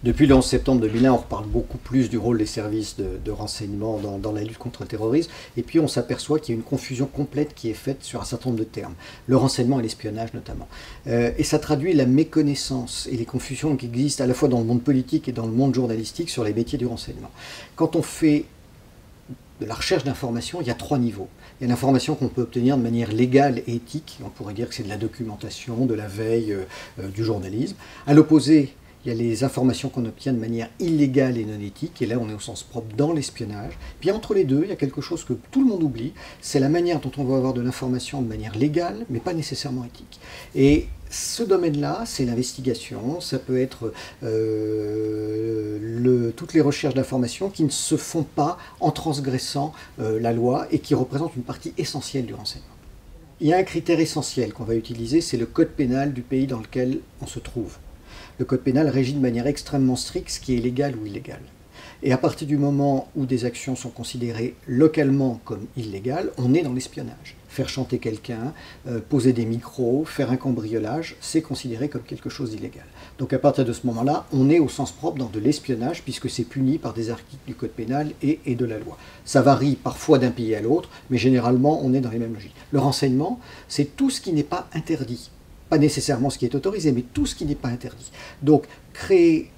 Depuis le 11 septembre 2001, on reparle beaucoup plus du rôle des services de renseignement dans la lutte contre le terrorisme. Et puis on s'aperçoit qu'il y a une confusion complète qui est faite sur un certain nombre de termes. Le renseignement et l'espionnage notamment. Et ça traduit la méconnaissance et les confusions qui existent à la fois dans le monde politique et dans le monde journalistique sur les métiers du renseignement. Quand on fait de la recherche d'informations, il y a 3 niveaux. Il y a l'information qu'on peut obtenir de manière légale et éthique. On pourrait dire que c'est de la documentation, de la veille, du journalisme. À l'opposé, il y a les informations qu'on obtient de manière illégale et non éthique, et là on est au sens propre dans l'espionnage. Puis entre les deux, il y a quelque chose que tout le monde oublie, c'est la manière dont on va avoir de l'information de manière légale, mais pas nécessairement éthique. Et ce domaine-là, c'est l'investigation, ça peut être toutes les recherches d'informations qui ne se font pas en transgressant la loi et qui représentent une partie essentielle du renseignement. Il y a un critère essentiel qu'on va utiliser, c'est le code pénal du pays dans lequel on se trouve. Le code pénal régit de manière extrêmement stricte ce qui est légal ou illégal. Et à partir du moment où des actions sont considérées localement comme illégales, on est dans l'espionnage. Faire chanter quelqu'un, poser des micros, faire un cambriolage, c'est considéré comme quelque chose d'illégal. Donc à partir de ce moment-là, on est au sens propre dans de l'espionnage puisque c'est puni par des articles du code pénal et de la loi. Ça varie parfois d'un pays à l'autre, mais généralement on est dans les mêmes logiques. Le renseignement, c'est tout ce qui n'est pas interdit. Pas nécessairement ce qui est autorisé, mais tout ce qui n'est pas interdit. Donc, créer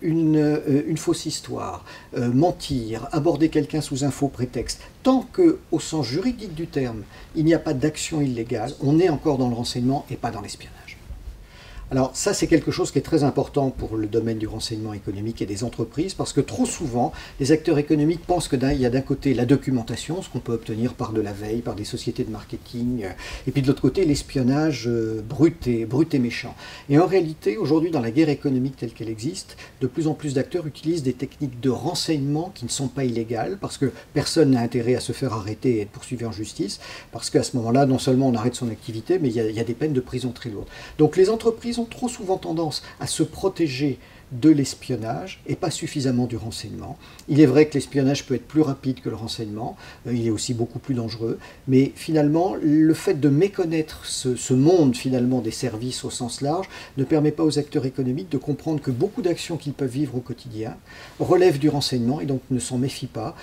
une fausse histoire, mentir, aborder quelqu'un sous un faux prétexte, tant qu'au sens juridique du terme, il n'y a pas d'action illégale, on est encore dans le renseignement et pas dans l'espionnage. Alors ça, c'est quelque chose qui est très important pour le domaine du renseignement économique et des entreprises, parce que trop souvent, les acteurs économiques pensent qu'il y a d'un côté la documentation, ce qu'on peut obtenir par de la veille, par des sociétés de marketing, et puis de l'autre côté, l'espionnage brut et méchant. Et en réalité, aujourd'hui, dans la guerre économique telle qu'elle existe, de plus en plus d'acteurs utilisent des techniques de renseignement qui ne sont pas illégales, parce que personne n'a intérêt à se faire arrêter et être poursuivi en justice, parce qu'à ce moment-là, non seulement on arrête son activité, mais il y a des peines de prison très lourdes. Donc les entreprises ont trop souvent tendance à se protéger de l'espionnage et pas suffisamment du renseignement. Il est vrai que l'espionnage peut être plus rapide que le renseignement, il est aussi beaucoup plus dangereux, mais finalement le fait de méconnaître ce monde finalement des services au sens large ne permet pas aux acteurs économiques de comprendre que beaucoup d'actions qu'ils peuvent vivre au quotidien relèvent du renseignement et donc ne s'en méfient pas,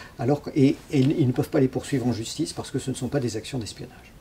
et ils ne peuvent pas les poursuivre en justice parce que ce ne sont pas des actions d'espionnage.